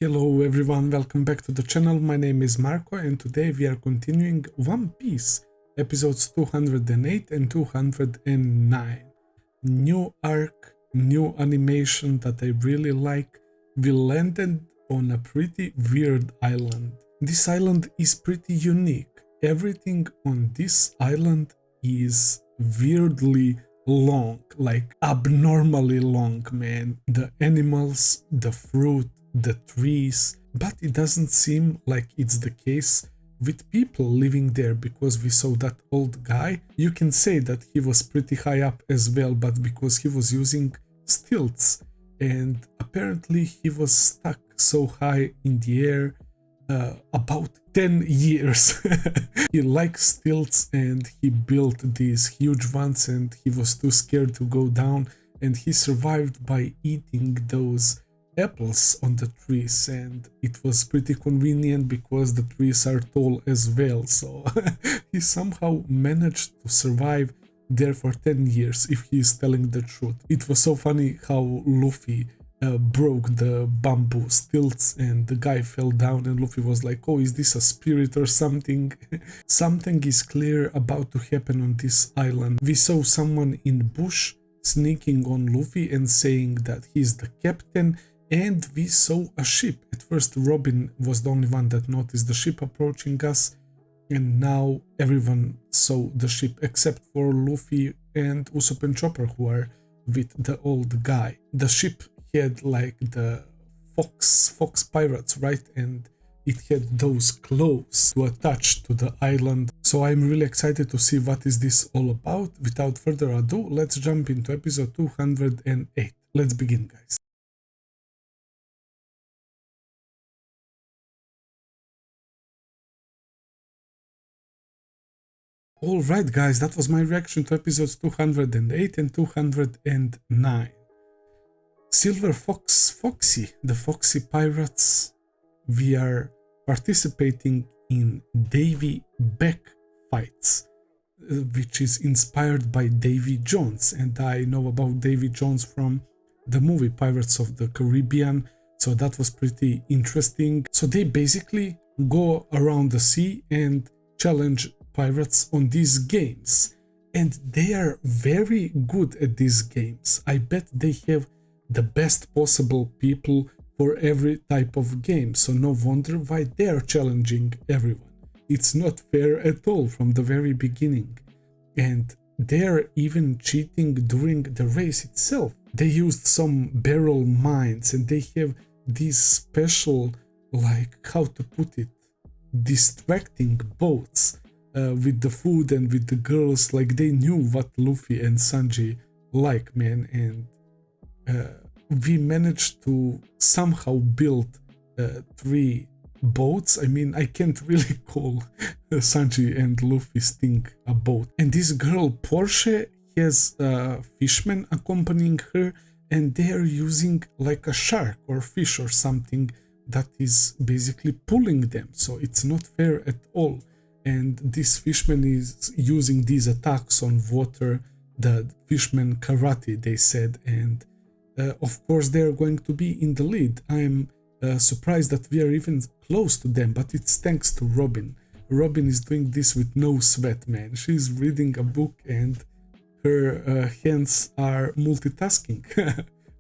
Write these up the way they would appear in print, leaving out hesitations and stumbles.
Hello everyone, welcome back to the channel. My name is Marco and today we are continuing One Piece, episodes 208 and 209. New arc, new animation that I really like. We landed on a pretty weird island. This island is pretty unique. Everything on this island is weirdly long, like abnormally long, man. The animals, the fruit, the trees, but it doesn't seem like it's the case with people living there, because we saw that old guy. You can say that he was pretty high up as well, but because he was using stilts and apparently he was stuck so high in the air about 10 years. He likes stilts and he built these huge ones and he was too scared to go down, and he survived by eating those apples on the trees, and it was pretty convenient because the trees are tall as well, so he somehow managed to survive there for 10 years if he is telling the truth. It was so funny how Luffy broke the bamboo stilts and the guy fell down and Luffy was like, oh, is this a spirit or something? Something is clear about to happen on this island. We saw someone in bush sneaking on Luffy and saying that he's the captain, and we saw a ship. At first Robin was the only one that noticed the ship approaching us, and now everyone saw the ship except for Luffy and Usopp and Chopper, who are with the old guy. The ship had like the fox pirates, right? And it had those claws to attach to the island. So I'm really excited to see what is this all about. Without further ado, let's jump into episode 208. Let's begin, guys. Alright guys, that was my reaction to episodes 208 and 209. Silver Fox, Foxy, the Foxy Pirates. We are participating in Davy Back fights, which is inspired by Davy Jones, and I know about Davy Jones from the movie Pirates of the Caribbean, so that was pretty interesting. So they basically go around the sea and challenge pirates on these games, and they are very good at these games. I bet they have the best possible people for every type of game, so no wonder why they are challenging everyone. It's not fair at all from the very beginning, and they're even cheating during the race itself. They used some barrel mines and they have these special, like, how to put it, distracting boats with the food and with the girls. Like, they knew what Luffy and Sanji like, man, and we managed to somehow build 3 boats. I mean, I can't really call Sanji and Luffy's thing a boat. And this girl Porsche has a fisherman accompanying her, and they are using like a shark or fish or something that is basically pulling them, so it's not fair at all. And this fishman is using these attacks on water, the fishman karate, they said, and of course they are going to be in the lead. I'm surprised that we are even close to them, but it's thanks to Robin. Robin is doing this with no sweat, man. She's reading a book and her hands are multitasking.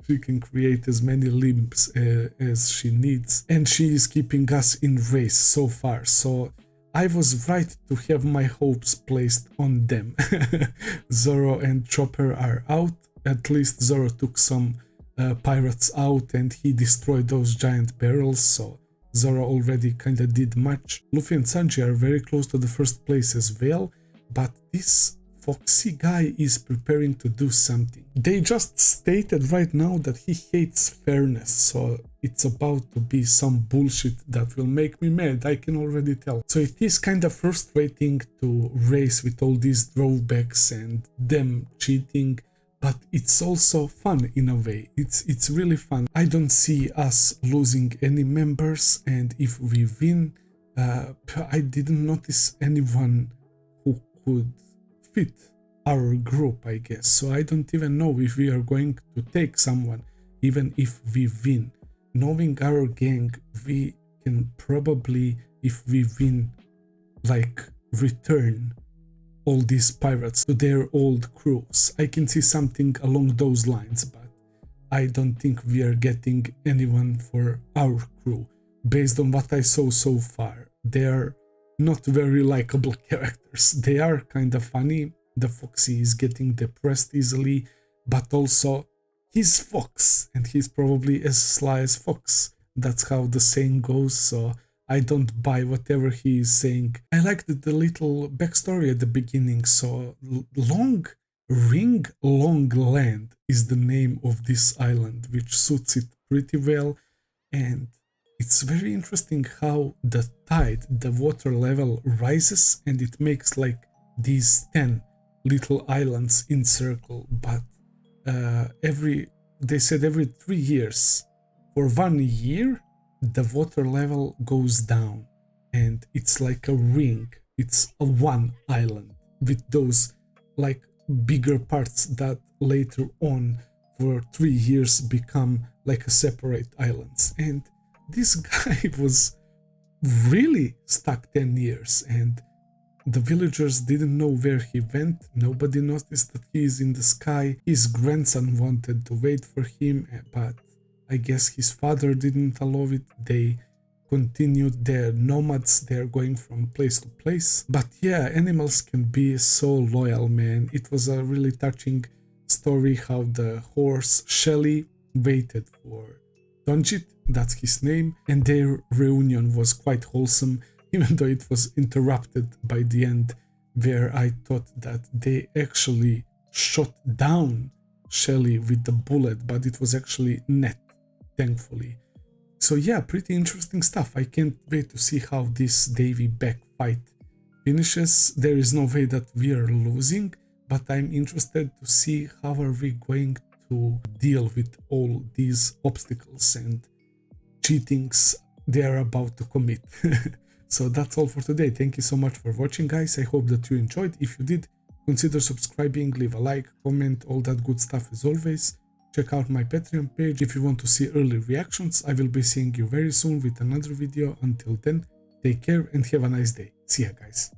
She can create as many limbs as she needs, and she is keeping us in race so far, so I was right to have my hopes placed on them. Zoro and Chopper are out. At least Zoro took some pirates out and he destroyed those giant barrels, so Zoro already kinda did much. Luffy and Sanji are very close to the first place as well, but this Foxy guy is preparing to do something. They just stated right now that he hates fairness, so it's about to be some bullshit that will make me mad, I can already tell. So it is kind of frustrating to race with all these drawbacks and them cheating, but it's also fun in a way. It's really fun. I don't see us losing any members, and if we win, I didn't notice anyone who could fit our group, I guess, so I don't even know if we are going to take someone even if we win. knowing our gang, we can probably, if we win, like return all these pirates to their old crews. I can see something along those lines, but I don't think we are getting anyone for our crew. Based on what I saw so far, they are not very likable characters. They are kind of funny. The Foxy is getting depressed easily, but also he's Fox, and he's probably as sly as Fox. That's how the saying goes, so I don't buy whatever he is saying. I liked the little backstory at the beginning. So Long Land is the name of this island, which suits it pretty well. And it's very interesting how the tide, the water level rises, and it makes like these 10 little islands in circle. But they said every 3 years, for 1 year, the water level goes down, and it's like a ring. It's a one island with those like bigger parts that later on for 3 years become like a separate islands. And this guy was really stuck 10 years, and the villagers didn't know where he went. Nobody noticed that he is in the sky. His grandson wanted to wait for him, but I guess his father didn't allow it. They continued their nomads. They're going from place to place. But yeah, animals can be so loyal, man. It was a really touching story how the horse Shelly waited for Donjit, that's his name, and their reunion was quite wholesome, even though it was interrupted by the end, where I thought that they actually shot down Shelly with the bullet, but it was actually Ned, thankfully. So yeah, pretty interesting stuff. I can't wait to see how this Davy Back fight finishes. There is no way that we are losing, but I'm interested to see how are we going to deal with all these obstacles and cheatings they are about to commit. So that's all for today. Thank you so much for watching, guys. I hope that you enjoyed. If you did, consider subscribing, leave a like, comment, all that good stuff as always. Check out my Patreon page if you want to see early reactions. I will be seeing you very soon with another video. Until then, take care and have a nice day. See ya, guys.